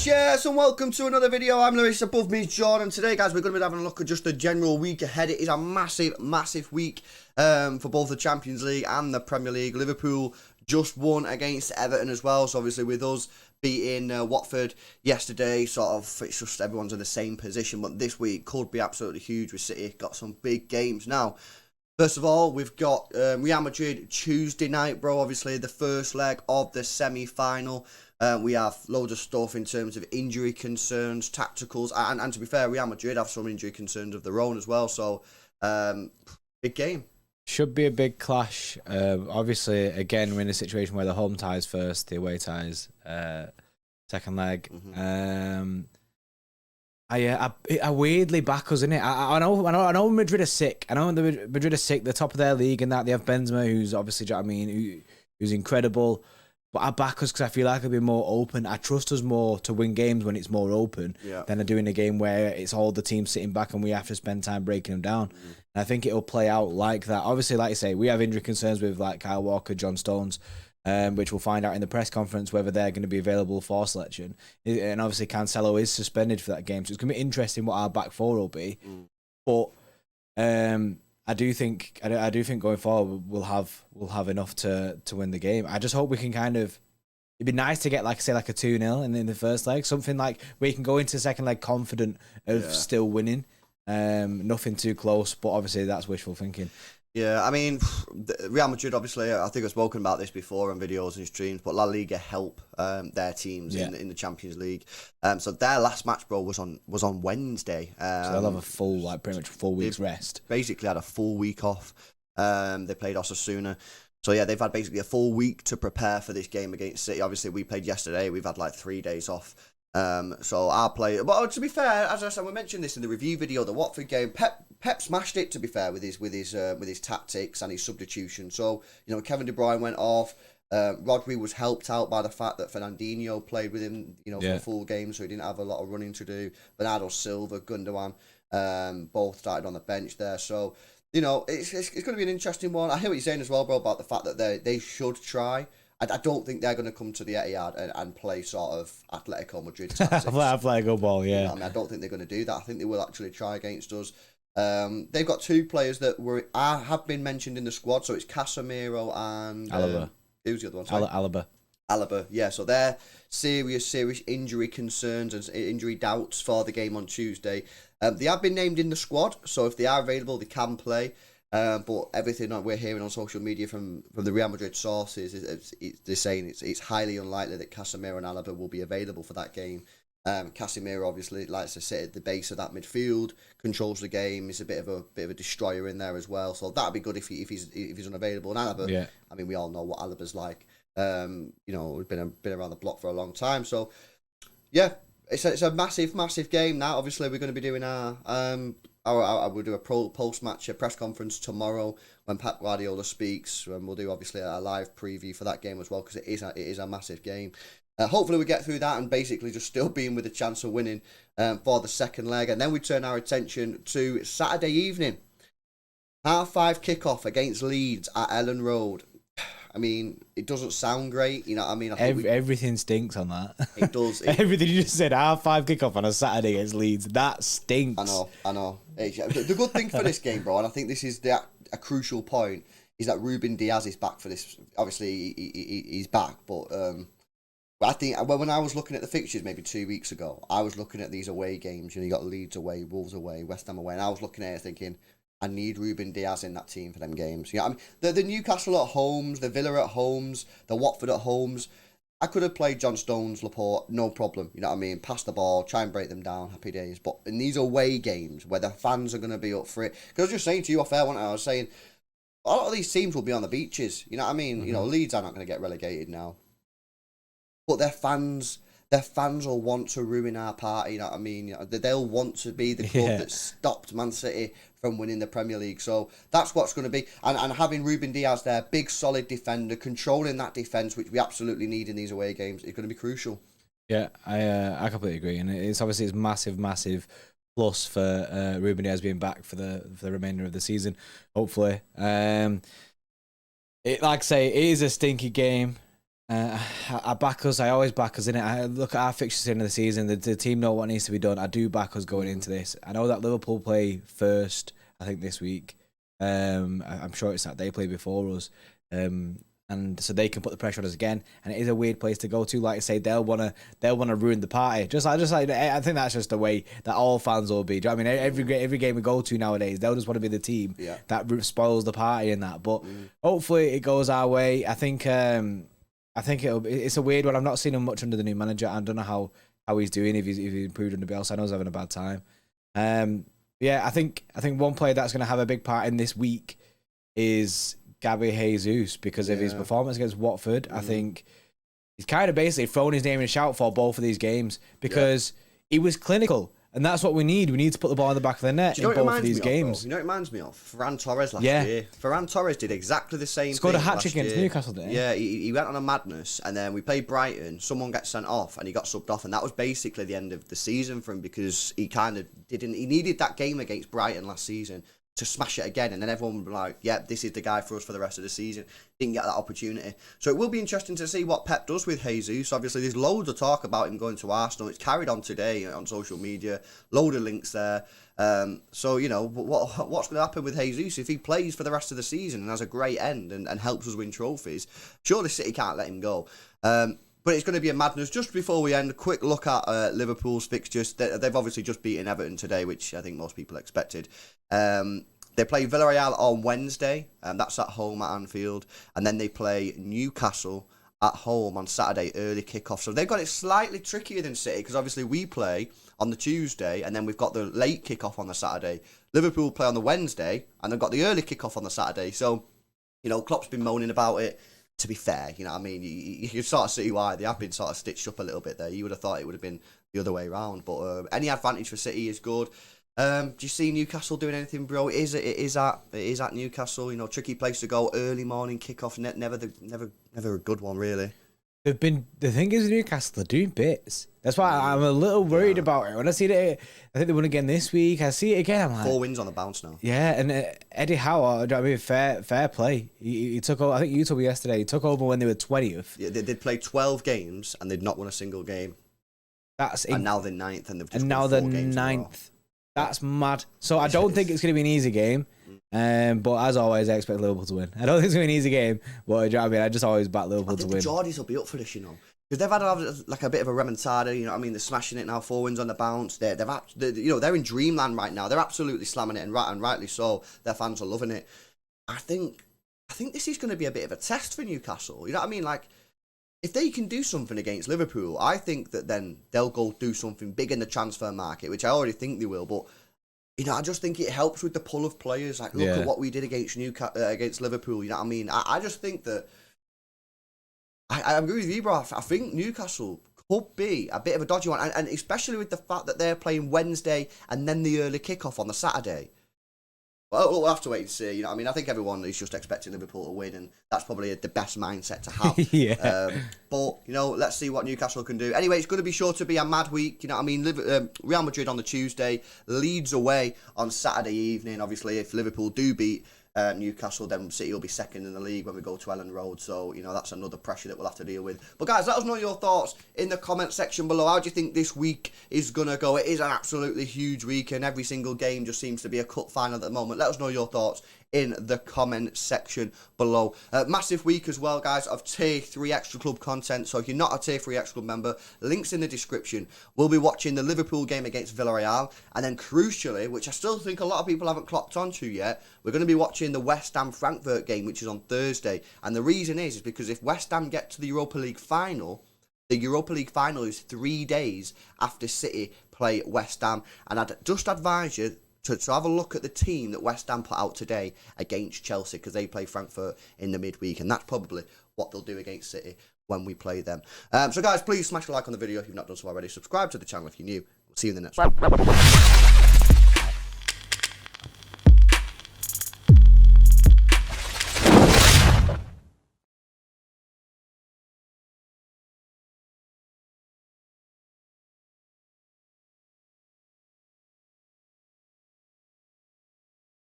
Yes, and welcome to another video. I'm Lewis, above me is John, and today, guys, we're going to be having a look at just the general week ahead. It is a massive week for both the Champions League and the Premier League. Liverpool just won against Everton as well, so obviously with us beating Watford yesterday, sort of, it's just everyone's in the same position, but this week could be absolutely huge with City. Got some big games now. First of all, we've got Real Madrid Tuesday night, bro. Obviously, the first leg of the semi-final. We have loads of stuff in terms of injury concerns, tacticals, and to be fair, Real Madrid have some injury concerns of their own as well. So, big game. Should be a big clash. Obviously, again, we're in a situation where the home ties first, the away ties second leg. I weirdly back us, innit? I know Madrid are sick. I know Madrid are sick. They're top of their league and that. They have Benzema, who's obviously, do you know what I mean, who's incredible. But I back us because I feel like it'll be more open. I trust us more to win games when it's more open than I do in a game where it's all the teams sitting back and we have to spend time breaking them down. And I think it'll play out like that. Obviously, like you say, we have injury concerns with like Kyle Walker, John Stones, which we'll find out in the press conference whether they're going to be available for selection. And obviously, Cancelo is suspended for that game, so it's going to be interesting what our back four will be. But I do think going forward we'll have enough to win the game. I just hope we can kind of. It'd be nice to get like a 2-0 in the first leg, something like where you can go into the second leg confident of still winning. Nothing too close, but obviously that's wishful thinking. Yeah, I mean, Real Madrid, obviously, I think I've spoken about this before on videos and streams, but La Liga help their teams in the Champions League. So their last match, bro, was on Wednesday. So they'll have a full, pretty much a full week's rest. Basically had a full week off. They played Osasuna. So yeah, they've had basically a full week to prepare for this game against City. Obviously, we played yesterday. We've had like 3 days off. So I'll play. But to be fair, as I said, we mentioned this in the review video, the Watford game. Pep smashed it. To be fair, with his tactics and his substitution. So Kevin De Bruyne went off. Rodri was helped out by the fact that Fernandinho played with him, for full game, so he didn't have a lot of running to do. Bernardo Silva, Gundogan, both started on the bench there. So it's going to be an interesting one. I hear what you're saying as well, bro, about the fact that they should try. I don't think they're going to come to the Etihad and play sort of Atletico Madrid tactics. Atletico ball, yeah. I don't think they're going to do that. I think they will actually try against us. They've got 2 players that have been mentioned in the squad, so it's Casemiro and Alaba. Who's the other one? Alaba, yeah. So they're serious injury concerns and injury doubts for the game on Tuesday. They have been named in the squad, so if they are available, they can play. But everything that we're hearing on social media from the Real Madrid sources, they're saying it's highly unlikely that Casemiro and Alaba will be available for that game. Casemiro obviously likes to sit at the base of that midfield, controls the game. He's a bit of a destroyer in there as well. So that'd be good if he's unavailable. And Alaba, I mean, we all know what Alaba's like. We've been around the block for a long time. So yeah, it's a massive game now. Obviously, we're going to be doing I will do a post-match press conference tomorrow when Pep Guardiola speaks, and we'll do obviously a live preview for that game as well because it is a massive game. Hopefully we get through that and basically just still being with a chance of winning for the second leg, and then we turn our attention to Saturday evening, 5:30 kickoff against Leeds at Ellen Road. I mean, it doesn't sound great, you know what I mean? Everything stinks on that. It does. Everything you just said, 5:30 kickoff on a Saturday against Leeds, that stinks. I know. The good thing for this game, bro, and I think this is a crucial point, is that Ruben Diaz is back for this. Obviously, he's back, but I think when I was looking at the fixtures maybe 2 weeks ago, I was looking at these away games. You got Leeds away, Wolves away, West Ham away, and I was looking at it thinking, I need Ruben Diaz in that team for them games. I mean, the Newcastle at homes, the Villa at homes, the Watford at homes. I could have played John Stones, Laporte, no problem. You know what I mean? Pass the ball, try and break them down, happy days. But in these away games where the fans are going to be up for it, because I was just saying to you off air, I was saying a lot of these teams will be on the beaches. You know what I mean? Leeds are not going to get relegated now, but their fans will want to ruin our party. You know what I mean? They'll want to be the club that stopped Man City from winning the Premier League. So that's what's going to be. And having Ruben Diaz there, big solid defender, controlling that defence, which we absolutely need in these away games, is going to be crucial. Yeah, I completely agree. And it's obviously massive plus for Ruben Diaz being back for the remainder of the season, hopefully. Like I say, it is a stinky game. I back us. I always back us in it. I look at our fixtures in the season. The team know what needs to be done. I do back us going into this. I know that Liverpool play first, I think, this week. I'm sure it's that they play before us. And so they can put the pressure on us again. And it is a weird place to go to. Like I say, they'll wanna ruin the party. Just like I think that's just the way that all fans will be. Do you know what I mean? Every game we go to nowadays, they'll just want to be the team that spoils the party and that. But hopefully it goes our way. I think it's a weird one. I've not seen him much under the new manager. I don't know how he's doing, if he's improved under Bielsa. I know he's having a bad time. I think one player that's going to have a big part in this week is Gabby Jesus, because of his performance against Watford. I think he's kind of basically thrown his name in a shout for both of these games, because he was clinical. And that's what we need. We need to put the ball in the back of the net in both of these games. You know what it reminds me of? Ferran Torres last year. Ferran Torres did exactly the same thing. Scored a hat-trick against Newcastle, didn't he? Yeah, he went on a madness, and then we played Brighton. Someone got sent off, and he got subbed off, and that was basically the end of the season for him, because he kind of didn't... He needed that game against Brighton last season to smash it again, and then everyone would be like, yeah, this is the guy for us for the rest of the season. Didn't get that opportunity. So it will be interesting to see what Pep does with Jesus. Obviously, there's loads of talk about him going to Arsenal. It's carried on today on social media. Load of links there. So, you know, what's going to happen with Jesus if he plays for the rest of the season and has a great end and helps us win trophies? Surely City can't let him go. But it's going to be a madness. Just before we end, a quick look at Liverpool's fixtures. They've obviously just beaten Everton today, which I think most people expected. They play Villarreal on Wednesday, that's at home at Anfield. And then they play Newcastle at home on Saturday, early kickoff. So they've got it slightly trickier than City, because obviously we play on the Tuesday, and then we've got the late kickoff on the Saturday. Liverpool play on the Wednesday, and they've got the early kickoff on the Saturday. So, you know, Klopp's been moaning about it. To be fair, you know what I mean? You sort of see why they have been sort of stitched up a little bit there. You would have thought it would have been the other way around. But any advantage for City is good. Do you see Newcastle doing anything, bro? It is at Newcastle. You know, tricky place to go. Early morning kickoff. Never a good one, really. The thing is, Newcastle, they're doing bits. That's why I'm a little worried about it. When I see it, I think they won again this week. I see it again. I'm like, 4 wins on the bounce now. Yeah, and Eddie Howe, I mean, fair play. He took over. I think you told me yesterday. He took over when they were 20th. Yeah, they'd played 12 games and they'd not won a single game. And now they're 9th, and they've just won 4 games 9th. That's mad. So I don't think it's going to be an easy game. But as always, I expect Liverpool to win. I don't think it's going to be an easy game, but you know what I mean, I just always back Liverpool to win. The Geordies will be up for this, you know, because they've had like a bit of a remontada. You know what I mean? They're smashing it now. 4 wins on the bounce. They're in dreamland right now. They're absolutely slamming it, and rightly so. Their fans are loving it. I think this is going to be a bit of a test for Newcastle. You know what I mean? Like, if they can do something against Liverpool, I think that then they'll go do something big in the transfer market, which I already think they will. But, you know, I just think it helps with the pull of players. Like, look at what we did against against Liverpool. You know what I mean? I just think that I agree with you, bro. I think Newcastle could be a bit of a dodgy one, and especially with the fact that they're playing Wednesday and then the early kickoff on the Saturday. Well, we'll have to wait and see. You know what I mean? I think everyone is just expecting Liverpool to win, and that's probably the best mindset to have. But, you know, let's see what Newcastle can do. Anyway, it's going to be sure to be a mad week. You know what I mean? Real Madrid on the Tuesday, Leeds away on Saturday evening. Obviously, if Liverpool do beat Newcastle, then City will be second in the league when we go to Elland Road. So, you know, that's another pressure that we'll have to deal with. But, guys, let us know your thoughts in the comment section below. How do you think this week is going to go? It is an absolutely huge week, and every single game just seems to be a cup final at the moment. Let us know your thoughts in the comment section below. Massive week as well, guys, of Tier 3 Extra Club content. So if you're not a Tier 3 Extra Club member, links in the description. We'll be watching the Liverpool game against Villarreal. And then crucially, which I still think a lot of people haven't clocked onto yet, we're going to be watching the West Ham Frankfurt game, which is on Thursday. And the reason is because if West Ham get to the Europa League final, the Europa League final is 3 days after City play West Ham. And I'd just advise you to have a look at the team that West Ham put out today against Chelsea, because they play Frankfurt in the midweek, and that's probably what they'll do against City when we play them. So guys, please smash a like on the video if you've not done so already. Subscribe to the channel if you're new. We'll see you in the next one.